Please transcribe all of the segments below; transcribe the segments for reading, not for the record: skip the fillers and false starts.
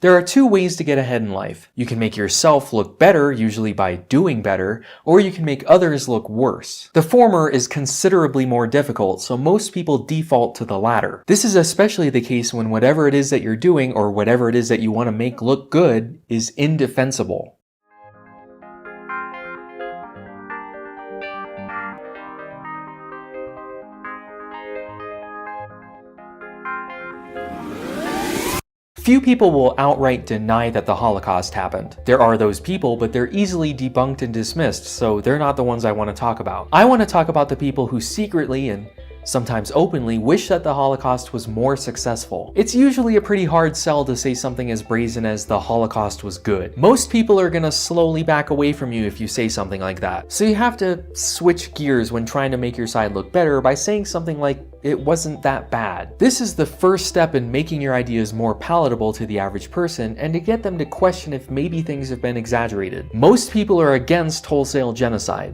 There are two ways to get ahead in life. You can make yourself look better, usually by doing better, or you can make others look worse. The former is considerably more difficult, so most people default to the latter. This is especially the case when whatever it is that you're doing or whatever it is that you want to make look good is indefensible. Few people will outright deny that the Holocaust happened. There are those people, but they're easily debunked and dismissed, so they're not the ones I want to talk about. I want to talk about the people who secretly and sometimes openly wish that the Holocaust was more successful. It's usually a pretty hard sell to say something as brazen as the Holocaust was good. Most people are gonna slowly back away from you if you say something like that. So you have to switch gears when trying to make your side look better by saying something like, it wasn't that bad. This is the first step in making your ideas more palatable to the average person and to get them to question if maybe things have been exaggerated. Most people are against wholesale genocide.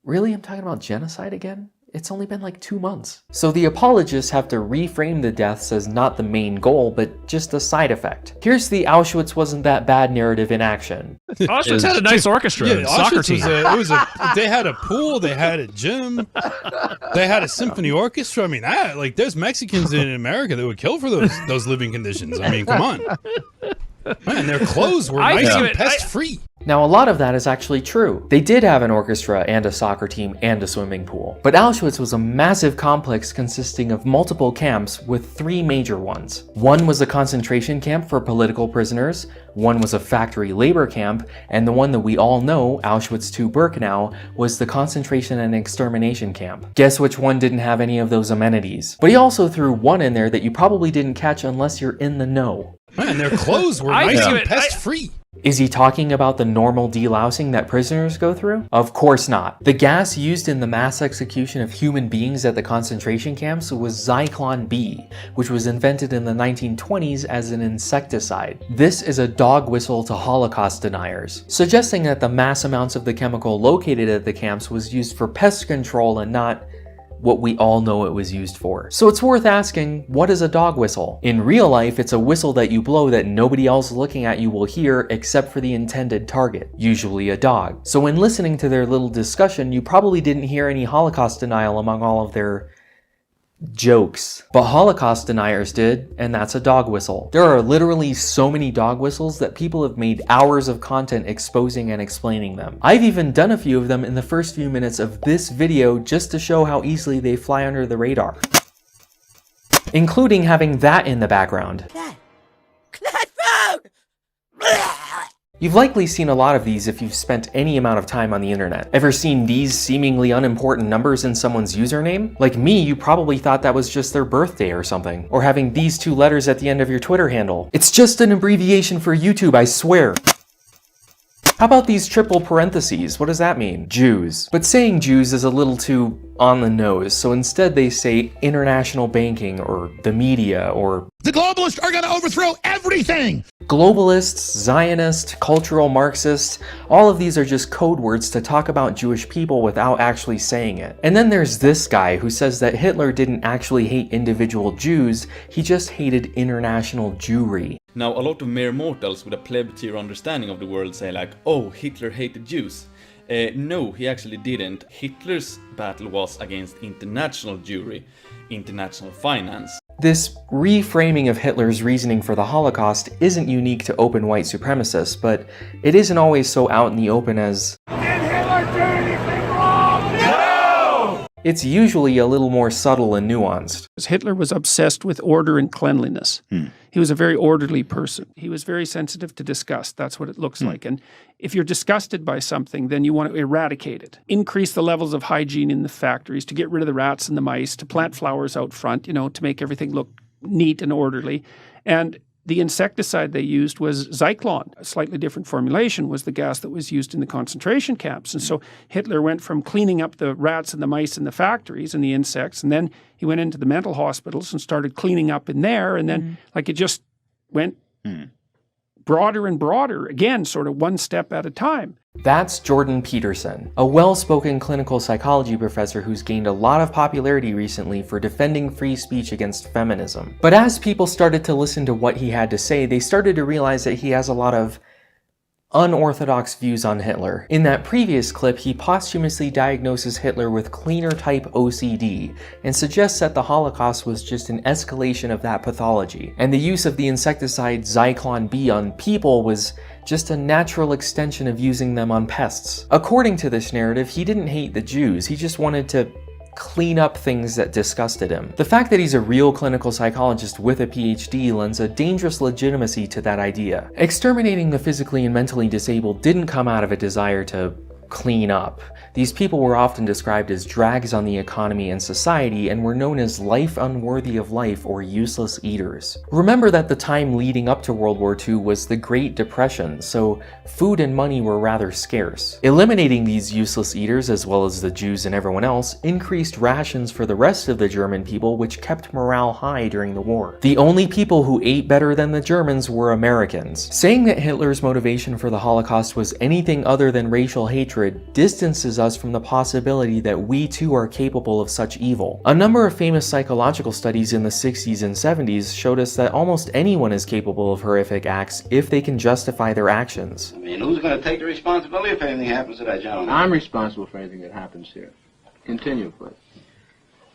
Really? I'm talking about genocide again? It's only been like 2 months. So the apologists have to reframe the deaths as not the main goal, but just a side effect. Here's the Auschwitz wasn't that bad narrative in action. Auschwitz had a nice orchestra. Yeah, soccer Auschwitz team. they had a pool, they had a gym, they had a symphony orchestra. I mean, there's Mexicans in America that would kill for those living conditions. I mean, come on. Man, their clothes were nice and pest-free. Now, a lot of that is actually true. They did have an orchestra and a soccer team and a swimming pool. But Auschwitz was a massive complex consisting of multiple camps with 3 major ones. One was a concentration camp for political prisoners, one was a factory labor camp, and the one that we all know, Auschwitz II-Birkenau, was the concentration and extermination camp. Guess which one didn't have any of those amenities? But he also threw one in there that you probably didn't catch unless you're in the know. Man, their clothes were nice and pest-free. Is he talking about the normal delousing that prisoners go through? Of course not. The gas used in the mass execution of human beings at the concentration camps was Zyklon B, which was invented in the 1920s as an insecticide. This is a dog whistle to Holocaust deniers, suggesting that the mass amounts of the chemical located at the camps was used for pest control and not what we all know it was used for. So it's worth asking, what is a dog whistle? In real life, it's a whistle that you blow that nobody else looking at you will hear except for the intended target, usually a dog. So when listening to their little discussion, you probably didn't hear any Holocaust denial among all of their jokes. But Holocaust deniers did, and that's a dog whistle. There are literally so many dog whistles that people have made hours of content exposing and explaining them. I've even done a few of them in the first few minutes of this video just to show how easily they fly under the radar. Including having that in the background. You've likely seen a lot of these if you've spent any amount of time on the internet. Ever seen these seemingly unimportant numbers in someone's username? Like me, you probably thought that was just their birthday or something. Or having these 2 letters at the end of your Twitter handle. It's just an abbreviation for YouTube, I swear. How about these triple parentheses? What does that mean? Jews. But saying Jews is a little too on the nose, so instead they say international banking or the media or the globalists are gonna overthrow everything! Globalists, Zionists, cultural Marxists, all of these are just code words to talk about Jewish people without actually saying it. And then there's this guy who says that Hitler didn't actually hate individual Jews, he just hated international Jewry. Now, a lot of mere mortals with a pleb-tier understanding of the world say like, oh, Hitler hated Jews. No, he actually didn't. Hitler's battle was against international Jewry, international finance. This reframing of Hitler's reasoning for the Holocaust isn't unique to open white supremacists, but it isn't always so out in the open as, Did Hitler do anything wrong? No! It's usually a little more subtle and nuanced. Hitler was obsessed with order and cleanliness. He was a very orderly person. He was very sensitive to disgust. That's what it looks like. And if you're disgusted by something, then you want to eradicate it. Increase the levels of hygiene in the factories, to get rid of the rats and the mice, to plant flowers out front, to make everything look neat and orderly. And the insecticide they used was Zyklon. A slightly different formulation was the gas that was used in the concentration camps. And so Hitler went from cleaning up the rats and the mice in the factories and the insects, and then he went into the mental hospitals and started cleaning up in there, and then like it just went broader and broader, again, sort of one step at a time. That's Jordan Peterson, a well-spoken clinical psychology professor who's gained a lot of popularity recently for defending free speech against feminism. But as people started to listen to what he had to say, they started to realize that he has a lot of unorthodox views on Hitler. In that previous clip, he posthumously diagnoses Hitler with cleaner type OCD and suggests that the Holocaust was just an escalation of that pathology, and the use of the insecticide Zyklon B on people was just a natural extension of using them on pests. According to this narrative, he didn't hate the Jews, he just wanted to clean up things that disgusted him. The fact that he's a real clinical psychologist with a PhD lends a dangerous legitimacy to that idea. Exterminating the physically and mentally disabled didn't come out of a desire to clean up. These people were often described as drags on the economy and society and were known as life unworthy of life or useless eaters. Remember that the time leading up to World War II was the Great Depression, so food and money were rather scarce. Eliminating these useless eaters, as well as the Jews and everyone else, increased rations for the rest of the German people, which kept morale high during the war. The only people who ate better than the Germans were Americans. Saying that Hitler's motivation for the Holocaust was anything other than racial hatred distances us from the possibility that we too are capable of such evil. A number of famous psychological studies in the 60s and 70s showed us that almost anyone is capable of horrific acts if they can justify their actions. I mean, who's going to take the responsibility if anything happens to that gentleman? I'm responsible for anything that happens here. Continue, please.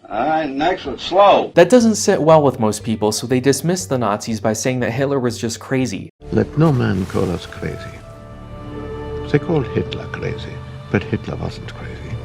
All right, next one, slow. That doesn't sit well with most people, so they dismiss the Nazis by saying that Hitler was just crazy. Let no man call us crazy. They called Hitler crazy, but Hitler wasn't crazy.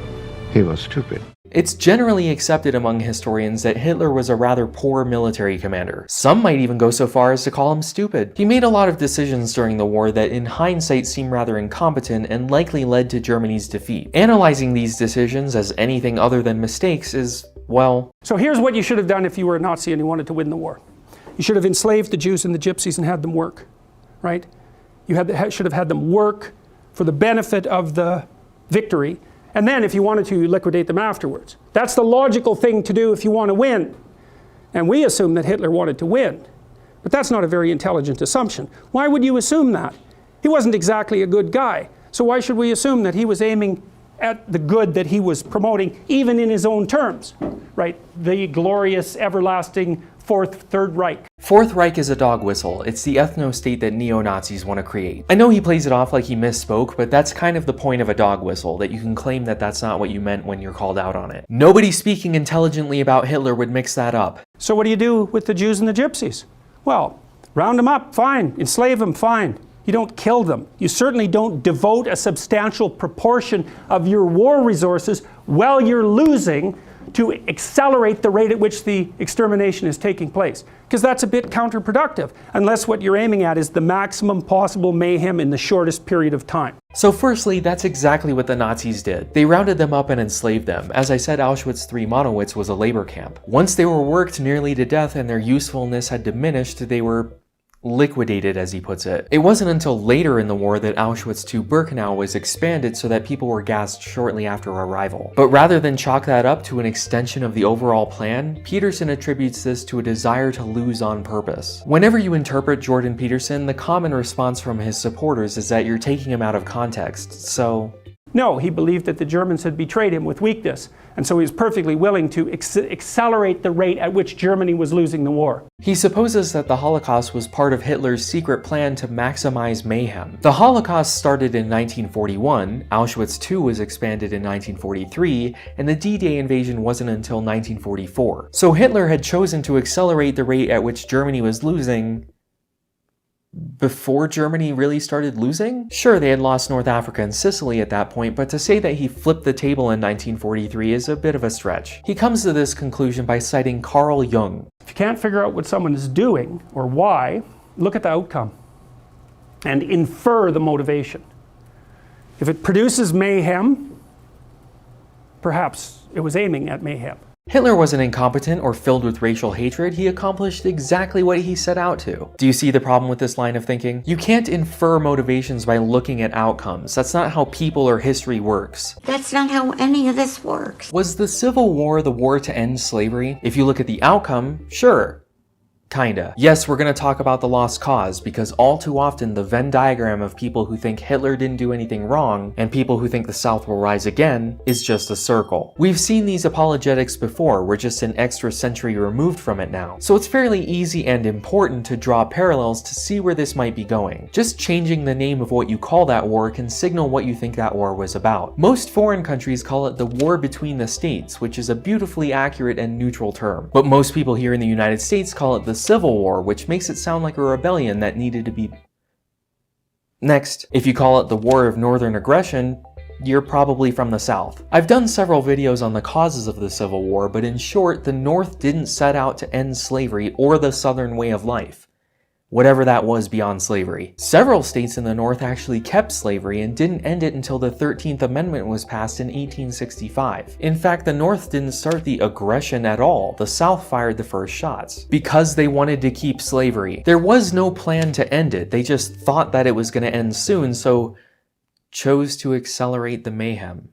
He was stupid. It's generally accepted among historians that Hitler was a rather poor military commander. Some might even go so far as to call him stupid. He made a lot of decisions during the war that in hindsight seem rather incompetent and likely led to Germany's defeat. Analyzing these decisions as anything other than mistakes is, well... So here's what you should have done if you were a Nazi and you wanted to win the war. You should have enslaved the Jews and the Gypsies and had them work, right? You should have had them work for the benefit of the victory, and then if you wanted to, you liquidate them afterwards. That's the logical thing to do if you want to win. And we assume that Hitler wanted to win. But that's not a very intelligent assumption. Why would you assume that? He wasn't exactly a good guy. So why should we assume that he was aiming at the good that he was promoting, even in his own terms, right? The glorious, everlasting Third Reich. Fourth Reich is a dog whistle. It's the ethno-state that neo-Nazis want to create. I know he plays it off like he misspoke, but that's kind of the point of a dog whistle, that you can claim that that's not what you meant when you're called out on it. Nobody speaking intelligently about Hitler would mix that up. So what do you do with the Jews and the Gypsies? Well, round them up, fine. Enslave them, fine. You don't kill them. You certainly don't devote a substantial proportion of your war resources while you're losing to accelerate the rate at which the extermination is taking place. Because that's a bit counterproductive, unless what you're aiming at is the maximum possible mayhem in the shortest period of time. So firstly, that's exactly what the Nazis did. They rounded them up and enslaved them. As I said, Auschwitz III-Monowitz was a labor camp. Once they were worked nearly to death and their usefulness had diminished, they were liquidated, as he puts it. It wasn't until later in the war that Auschwitz II-Birkenau was expanded so that people were gassed shortly after arrival. But rather than chalk that up to an extension of the overall plan, Peterson attributes this to a desire to lose on purpose. Whenever you interpret Jordan Peterson, the common response from his supporters is that you're taking him out of context, so... No, he believed that the Germans had betrayed him with weakness, and so he was perfectly willing to accelerate the rate at which Germany was losing the war. He supposes that the Holocaust was part of Hitler's secret plan to maximize mayhem. The Holocaust started in 1941, Auschwitz II was expanded in 1943, and the D-Day invasion wasn't until 1944. So Hitler had chosen to accelerate the rate at which Germany was losing before Germany really started losing? Sure, they had lost North Africa and Sicily at that point, but to say that he flipped the table in 1943 is a bit of a stretch. He comes to this conclusion by citing Carl Jung. If you can't figure out what someone is doing, or why, look at the outcome and infer the motivation. If it produces mayhem, perhaps it was aiming at mayhem. Hitler wasn't incompetent or filled with racial hatred, he accomplished exactly what he set out to. Do you see the problem with this line of thinking? You can't infer motivations by looking at outcomes. That's not how people or history works. That's not how any of this works. Was the Civil War the war to end slavery? If you look at the outcome, sure. Kinda. Yes, we're gonna talk about the lost cause, because all too often the Venn diagram of people who think Hitler didn't do anything wrong and people who think the South will rise again is just a circle. We've seen these apologetics before, we're just an extra century removed from it now. So it's fairly easy and important to draw parallels to see where this might be going. Just changing the name of what you call that war can signal what you think that war was about. Most foreign countries call it the war between the states, which is a beautifully accurate and neutral term. But most people here in the United States call it the Civil War, which makes it sound like a rebellion that needed to be... Next, if you call it the War of Northern Aggression, you're probably from the South. I've done several videos on the causes of the Civil War, but in short, the North didn't set out to end slavery or the Southern way of life. Whatever that was beyond slavery. Several states in the North actually kept slavery and didn't end it until the 13th Amendment was passed in 1865. In fact, the North didn't start the aggression at all. The South fired the first shots because they wanted to keep slavery. There was no plan to end it. They just thought that it was going to end soon, so chose to accelerate the mayhem.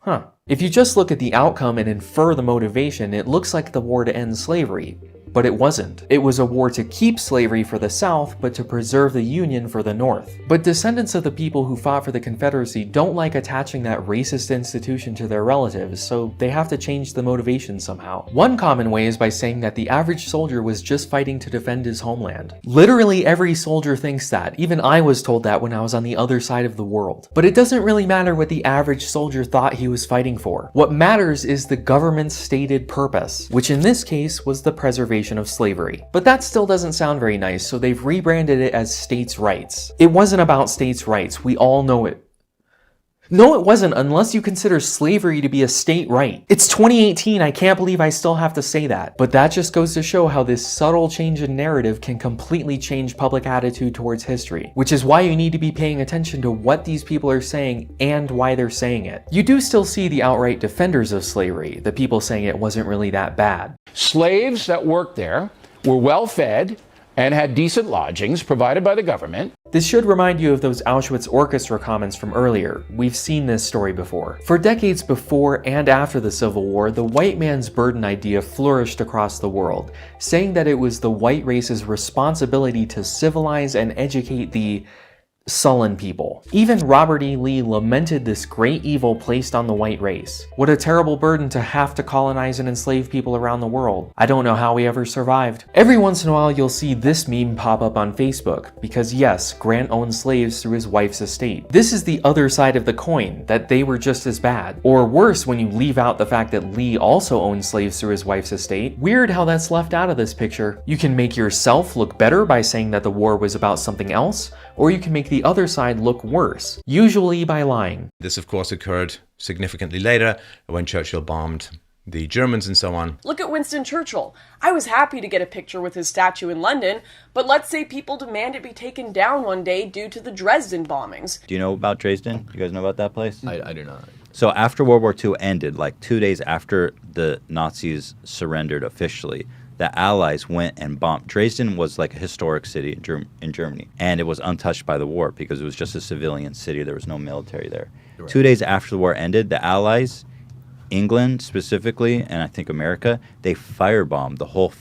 Huh. If you just look at the outcome and infer the motivation, it looks like the war to end slavery. But it wasn't. It was a war to keep slavery for the South, but to preserve the Union for the North. But descendants of the people who fought for the Confederacy don't like attaching that racist institution to their relatives, so they have to change the motivation somehow. One common way is by saying that the average soldier was just fighting to defend his homeland. Literally every soldier thinks that. Even I was told that when I was on the other side of the world. But it doesn't really matter what the average soldier thought he was fighting for. What matters is the government's stated purpose, which in this case was the preservation of slavery. But that still doesn't sound very nice, so they've rebranded it as states' rights. It wasn't about states' rights, we all know it. No, it wasn't, unless you consider slavery to be a state right. It's 2018, I can't believe I still have to say that. But that just goes to show how this subtle change in narrative can completely change public attitude towards history, which is why you need to be paying attention to what these people are saying and why they're saying it. You do still see the outright defenders of slavery, the people saying it wasn't really that bad. Slaves that worked there were well fed and had decent lodgings provided by the government. This should remind you of those Auschwitz Orchestra comments from earlier. We've seen this story before. For decades before and after the Civil War, the white man's burden idea flourished across the world, saying that it was the white race's responsibility to civilize and educate the sullen people. Even Robert E. Lee lamented this great evil placed on the white race. What a terrible burden to have to colonize and enslave people around the world. I don't know how we ever survived. Every once in a while you'll see this meme pop up on Facebook, because yes, Grant owned slaves through his wife's estate. This is the other side of the coin, that they were just as bad. Or worse when you leave out the fact that Lee also owned slaves through his wife's estate. Weird how that's left out of this picture. You can make yourself look better by saying that the war was about something else, or you can make the other side look worse, usually by lying. This, of course, occurred significantly later when Churchill bombed the Germans and so on. Look at Winston Churchill. I was happy to get a picture with his statue in London, but let's say people demand it be taken down one day due to the Dresden bombings. Do you know about Dresden? You guys know about that place? I do not. So after World War II ended, like 2 days after the Nazis surrendered officially, the Allies went and bombed. Dresden was like a historic city in Germany, and it was untouched by the war because it was just a civilian city. There was no military there. Right. 2 days after the war ended, the Allies, England specifically, and I think America, they firebombed the whole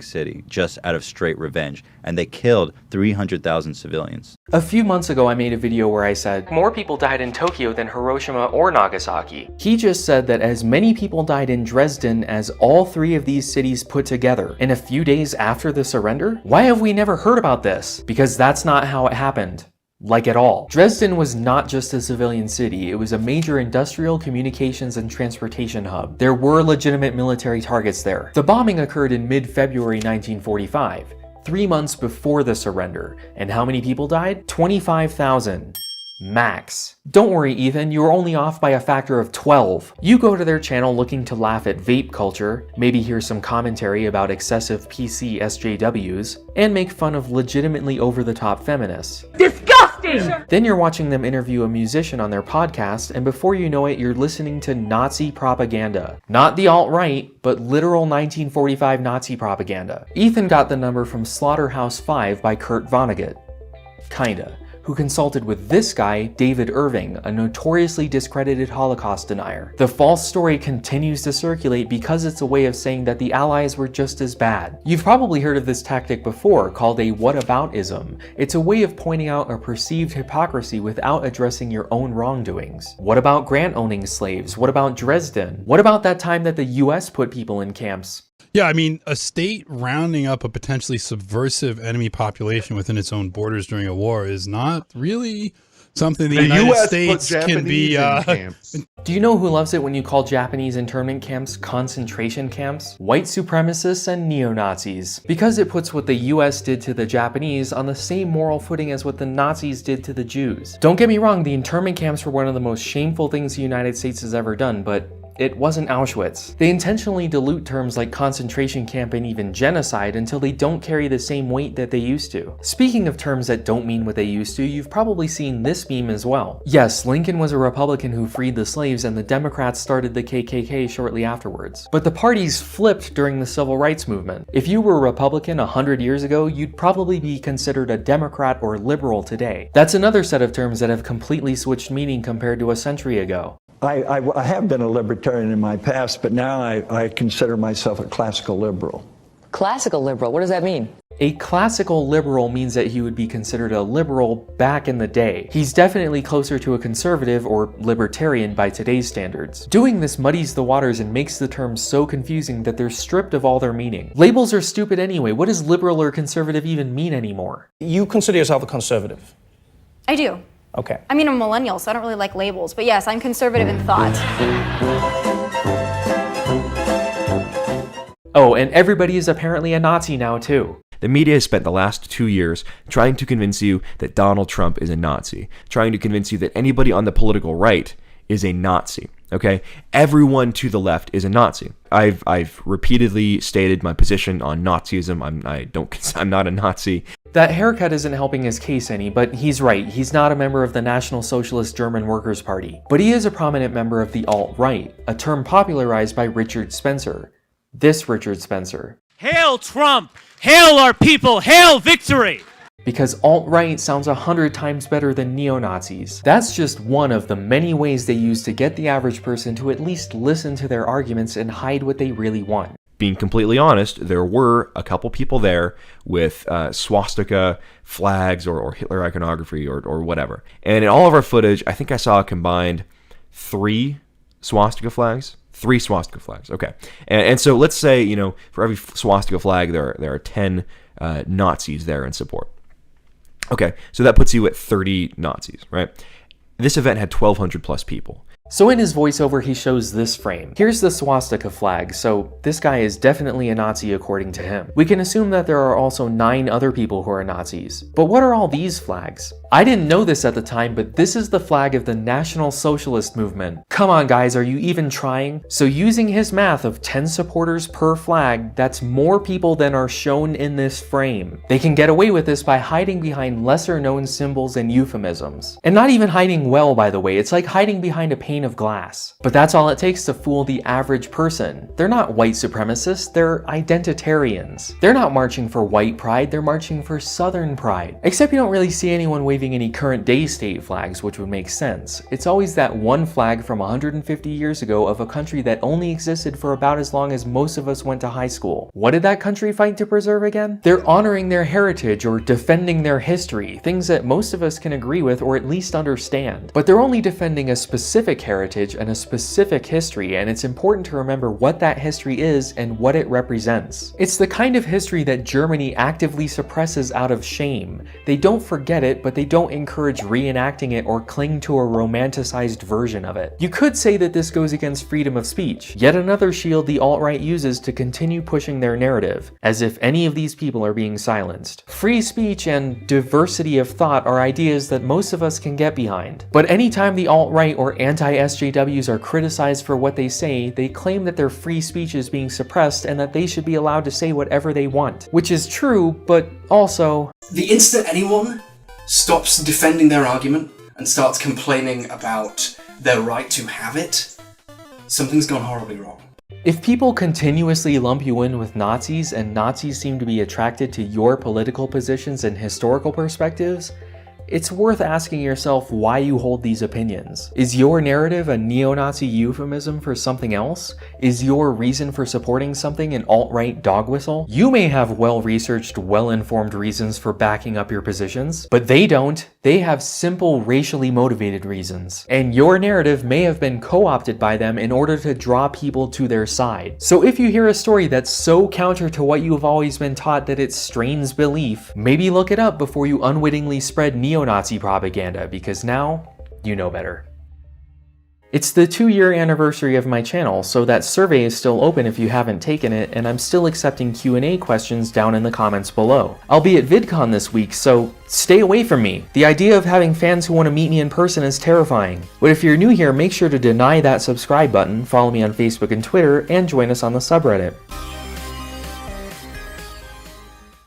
city just out of straight revenge, and they killed 300,000 civilians. A few months ago I made a video where I said more people died in Tokyo than Hiroshima or Nagasaki. He just said that as many people died in Dresden as all three of these cities put together in a few days after the surrender? Why have we never heard about this? Because that's not how it happened. Like at all. Dresden was not just a civilian city, it was a major industrial, communications, and transportation hub. There were legitimate military targets there. The bombing occurred in mid-February 1945, 3 months before the surrender. And how many people died? 25,000. Max. Don't worry, Ethan, you were only off by a factor of 12. You go to their channel looking to laugh at vape culture, maybe hear some commentary about excessive PC SJWs, and make fun of legitimately over-the-top feminists. Disgusting! Then you're watching them interview a musician on their podcast, and before you know it, you're listening to Nazi propaganda. Not the alt-right, but literal 1945 Nazi propaganda. Ethan got the number from Slaughterhouse-5 by Kurt Vonnegut. Kinda. who consulted with this guy, David Irving, a notoriously discredited Holocaust denier. The false story continues to circulate because it's a way of saying that the Allies were just as bad. You've probably heard of this tactic before, called a whataboutism. It's a way of pointing out a perceived hypocrisy without addressing your own wrongdoings. What about Grant owning slaves? What about Dresden? What about that time that the US put people in camps? Yeah, I mean, a state rounding up a potentially subversive enemy population within its own borders during a war is not really something the United US States put can be. Japanese in camps. Do you know who loves it when you call Japanese internment camps concentration camps? White supremacists and neo-Nazis. Because it puts what the US did to the Japanese on the same moral footing as what the Nazis did to the Jews. Don't get me wrong, the internment camps were one of the most shameful things the United States has ever done, but it wasn't Auschwitz. They intentionally dilute terms like concentration camp and even genocide until they don't carry the same weight that they used to. Speaking of terms that don't mean what they used to, you've probably seen this meme as well. Yes, Lincoln was a Republican who freed the slaves and the Democrats started the KKK shortly afterwards. But the parties flipped during the Civil Rights Movement. If you were a Republican 100 years ago, you'd probably be considered a Democrat or liberal today. That's another set of terms that have completely switched meaning compared to a century ago. I have been a libertarian in my past, but now I consider myself a classical liberal. Classical liberal? What does that mean? A classical liberal means that he would be considered a liberal back in the day. He's definitely closer to a conservative or libertarian by today's standards. Doing this muddies the waters and makes the terms so confusing that they're stripped of all their meaning. Labels are stupid anyway. What does liberal or conservative even mean anymore? You consider yourself a conservative? I do. Okay. I mean, I'm a millennial, so I don't really like labels, but yes, I'm conservative in thought. Oh, and everybody is apparently a Nazi now too. The media has spent the last 2 years trying to convince you that Donald Trump is a Nazi, trying to convince you that anybody on the political right is a Nazi. Okay, everyone to the left is a Nazi. I've repeatedly stated my position on Nazism. I'm not a Nazi. That haircut isn't helping his case any, but he's right. He's not a member of the National Socialist German Workers' Party, but he is a prominent member of the alt-right, a term popularized by Richard Spencer. This Richard Spencer. Hail Trump! Hail our people! Hail victory! Because alt-right sounds 100 times better than neo-Nazis. That's just one of the many ways they use to get the average person to at least listen to their arguments and hide what they really want. Being completely honest, there were a couple people there with swastika flags or Hitler iconography or whatever. And in all of our footage, I think I saw a combined 3 swastika flags. 3 swastika flags, okay. And so let's say, for every swastika flag, there are 10 Nazis there in support. Okay, so that puts you at 30 Nazis, right? This event had 1,200 plus people. So in his voiceover, he shows this frame. Here's the swastika flag, so this guy is definitely a Nazi according to him. We can assume that there are also 9 other people who are Nazis. But what are all these flags? I didn't know this at the time, but this is the flag of the National Socialist Movement. Come on guys, are you even trying? So using his math of 10 supporters per flag, that's more people than are shown in this frame. They can get away with this by hiding behind lesser known symbols and euphemisms. And not even hiding well, by the way, it's like hiding behind a pane of glass. But that's all it takes to fool the average person. They're not white supremacists, they're identitarians. They're not marching for white pride, they're marching for Southern pride. Except you don't really see anyone waving any current day state flags, which would make sense. It's always that one flag from 150 years ago of a country that only existed for about as long as most of us went to high school. What did that country fight to preserve again? They're honoring their heritage or defending their history, things that most of us can agree with or at least understand. But they're only defending a specific heritage and a specific history, and it's important to remember what that history is and what it represents. It's the kind of history that Germany actively suppresses out of shame. They don't forget it, but they don't encourage reenacting it or cling to a romanticized version of it. You could say that this goes against freedom of speech, yet another shield the alt-right uses to continue pushing their narrative, as if any of these people are being silenced. Free speech and diversity of thought are ideas that most of us can get behind. But anytime the alt-right or anti-SJWs are criticized for what they say, they claim that their free speech is being suppressed and that they should be allowed to say whatever they want. Which is true, but also... The instant anyone stops defending their argument and starts complaining about their right to have it, something's gone horribly wrong. If people continuously lump you in with Nazis and Nazis seem to be attracted to your political positions and historical perspectives, it's worth asking yourself why you hold these opinions. Is your narrative a neo-Nazi euphemism for something else? Is your reason for supporting something an alt-right dog whistle? You may have well-researched, well-informed reasons for backing up your positions, but they don't. They have simple, racially motivated reasons. And your narrative may have been co-opted by them in order to draw people to their side. So if you hear a story that's so counter to what you've always been taught that it strains belief, maybe look it up before you unwittingly spread neo-Nazi propaganda, because now you know better. It's the 2-year anniversary of my channel, so that survey is still open if you haven't taken it, and I'm still accepting Q&A questions down in the comments below. I'll be at VidCon this week, so stay away from me. The idea of having fans who want to meet me in person is terrifying. But if you're new here, make sure to deny that subscribe button, follow me on Facebook and Twitter, and join us on the subreddit.